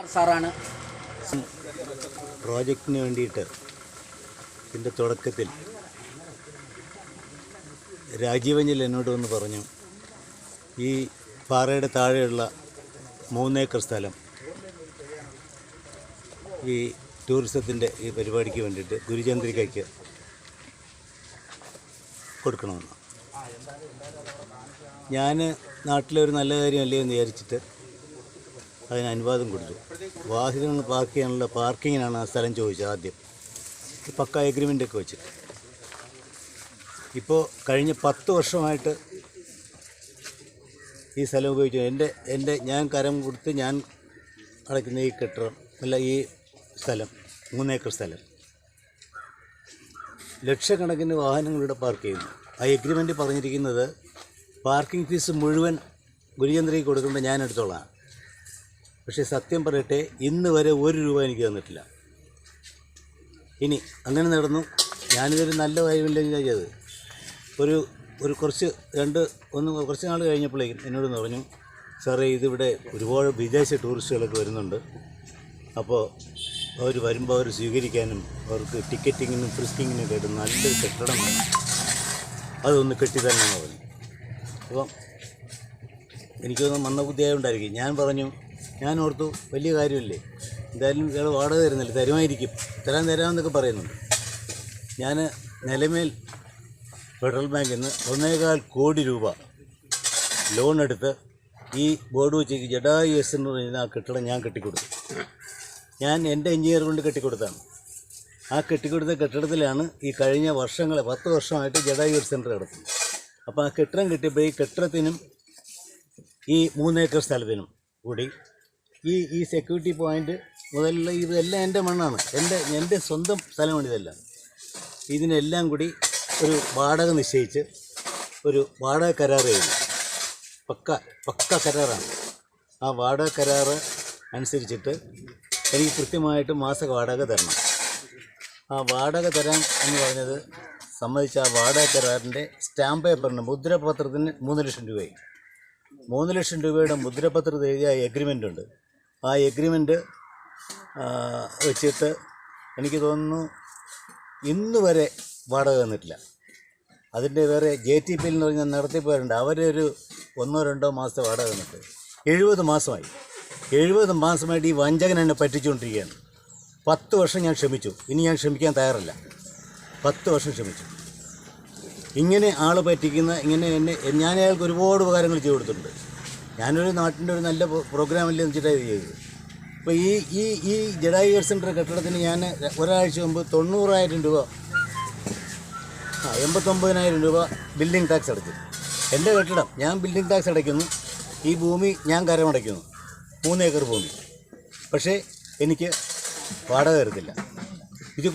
സാറാണ് പ്രോജക്റ്റിന് വേണ്ടിയിട്ട് ഇതിൻ്റെ തുടക്കത്തിൽ രാജീവഞ്ചൽ എന്നോട് വന്ന് പറഞ്ഞു, ഈ പാറയുടെ താഴെയുള്ള 3 ഏക്കർ സ്ഥലം ഈ ടൂറിസത്തിൻ്റെ ഈ പരിപാടിക്ക് വേണ്ടിയിട്ട് ഗുരുചന്ദ്രികയ്ക്ക് കൊടുക്കണമെന്ന്. ഞാൻ നാട്ടിലെ ഒരു നല്ല കാര്യമല്ലേ എന്ന് വിചാരിച്ചിട്ട് അതിന് അനുവാദം കൊടുത്തു. വാഹനങ്ങൾ പാർക്ക് ചെയ്യാനുള്ള പാർക്കിങ്ങിനാണ് ആ സ്ഥലം ചോദിച്ചത് ആദ്യം, പക്ക എഗ്രിമെൻ്റൊക്കെ വെച്ചിട്ട്. ഇപ്പോൾ കഴിഞ്ഞ 10 വർഷമായിട്ട് ഈ സ്ഥലം ഉപയോഗിച്ചു. ഞാൻ കരം കൊടുത്ത് ഞാൻ അടയ്ക്കുന്ന ഈ കെട്ടിടം ഈ സ്ഥലം 3 ഏക്കർ സ്ഥലം ലക്ഷക്കണക്കിന് വാഹനങ്ങളുടെ പാർക്ക് ചെയ്യുന്നു. ആ എഗ്രിമെൻ്റ് പറഞ്ഞിരിക്കുന്നത് പാർക്കിംഗ് ഫീസ് മുഴുവൻ ഗുരുചന്ദ്രയ്ക്ക് കൊടുക്കേണ്ട ഞാൻ എടുത്തോളാം. പക്ഷേ സത്യം പറയട്ടെ, ഇന്ന് വരെ 1 രൂപ എനിക്ക് തന്നിട്ടില്ല. ഇനി അങ്ങനെ നടന്നു. ഞാനിതൊരു നല്ല കാര്യമില്ലെങ്കിൽ ചെയ്തത് കുറച്ച് നാൾ കഴിഞ്ഞപ്പോഴേക്കും എന്നോട് പറഞ്ഞു, സാറേ ഇതിവിടെ ഒരുപാട് വിദേശ ടൂറിസ്റ്റുകളൊക്കെ വരുന്നുണ്ട്, അപ്പോൾ അവർ വരുമ്പോൾ അവർ സ്വീകരിക്കാനും അവർക്ക് ടിക്കറ്റിങ്ങിനും ഫ്രിസ്കിങ്ങിനും ഒക്കെ ആയിട്ട് നല്ലൊരു കെട്ടിടം വേണം, അതൊന്ന് കെട്ടിത്തരണമെന്ന് പറഞ്ഞു. അപ്പം എനിക്കൊന്നും മന്ദബുദ്ധിയായുണ്ടായിരിക്കും. ഞാൻ പറഞ്ഞു, ഞാൻ ഓർത്തു വലിയ കാര്യമില്ലേ, എന്തായാലും ഇയാൾ വാടക തരുന്നില്ല, തരുമായിരിക്കും, തരാമെന്നൊക്കെ പറയുന്നുണ്ട്. ഞാൻ നിലമേൽ ഫെഡറൽ ബാങ്കിൽ നിന്ന് 1.25 കോടി രൂപ ലോൺ എടുത്ത് ഈ ബോർഡ് വെച്ച് ജഡായു എസ് എന്ന് പറയുന്ന ആ കെട്ടിടം ഞാൻ കെട്ടിക്കൊടുത്തു. ഞാൻ എൻ്റെ എഞ്ചിനീയർ കൊണ്ട് കെട്ടിക്കൊടുത്താണ്. ആ കെട്ടിക്കൊടുത്ത കെട്ടിടത്തിലാണ് ഈ കഴിഞ്ഞ 10 വർഷമായിട്ട് ജഡായു സെൻറ്റർ കിടക്കുന്നത്. അപ്പോൾ ആ കെട്ടിടം കിട്ടിയപ്പോൾ ഈ കെട്ടിടത്തിനും ഈ 3 ഏക്കർ സ്ഥലത്തിനും കൂടി ഈ സെക്യൂരിറ്റി പോയിൻ്റ് മുതലുള്ള ഇതെല്ലാം എൻ്റെ മണ്ണാണ്, എൻ്റെ സ്വന്തം സ്ഥലമാണ് ഇതെല്ലാം. ഇതിനെല്ലാം കൂടി ഒരു വാടക നിശ്ചയിച്ച് ഒരു വാടക കരാർ ചെയ്തു. പക്ക കരാറാണ്. ആ വാടക കരാറ് അനുസരിച്ചിട്ട് എനിക്ക് കൃത്യമായിട്ട് മാസ വാടക തരണം. ആ വാടക തരാൻ എന്ന് പറഞ്ഞത് സമ്മതിച്ച ആ വാടക കരാറിൻ്റെ സ്റ്റാമ്പ് പേപ്പറിന് മുദ്രപത്രത്തിന് 3 ലക്ഷം രൂപയായി. 3 ലക്ഷം രൂപയുടെ മുദ്രപത്രത്തിൽ എഴുതിയ എഗ്രിമെൻ്റ് ഉണ്ട്. ആ എഗ്രിമെൻ്റ് വെച്ചിട്ട് എനിക്ക് തോന്നുന്നു ഇന്ന് വരെ വാടക തന്നിട്ടില്ല. അതിൻ്റെ വേറെ JTP എന്ന് പറഞ്ഞാൽ നടത്തിപ്പോരുണ്ട്, അവരൊരു 1-2 മാസത്തെ വാടക തന്നിട്ട് 70 മാസമായി. 70 മാസമായിട്ട് ഈ വഞ്ചകൻ എന്നെ പറ്റിച്ചുകൊണ്ടിരിക്കുകയാണ്. 10 വർഷം ഞാൻ ക്ഷമിച്ചു, ഇനി ഞാൻ ക്ഷമിക്കാൻ തയ്യാറല്ല. 10 വർഷം ക്ഷമിച്ചു. ഇങ്ങനെ ആൾ പറ്റിക്കുന്ന ഞാൻ അയാൾക്ക് ഒരുപാട് ഉപകാരങ്ങൾ ചെയ്തു കൊടുത്തിട്ടുണ്ട്. ഞാനൊരു നാട്ടിൻ്റെ ഒരു നല്ല പ്രോഗ്രാമല്ലേ വെച്ചിട്ടാണ് ഇത് ചെയ്തത്. അപ്പോൾ ഈ ജഡായു സെൻറ്റർ കെട്ടിടത്തിന് ഞാൻ ഒരാഴ്ച മുമ്പ് 90,000 രൂപ 89,000 രൂപ ബിൽഡിംഗ് ടാക്സ് അടച്ചു. എൻ്റെ കെട്ടിടം ഞാൻ ബിൽഡിംഗ് ടാക്സ് അടയ്ക്കുന്നു, ഈ ഭൂമി ഞാൻ കരമടയ്ക്കുന്നു, 3 ഏക്കർ ഭൂമി. പക്ഷേ എനിക്ക് വാടക തരത്തില്ല. ഇത്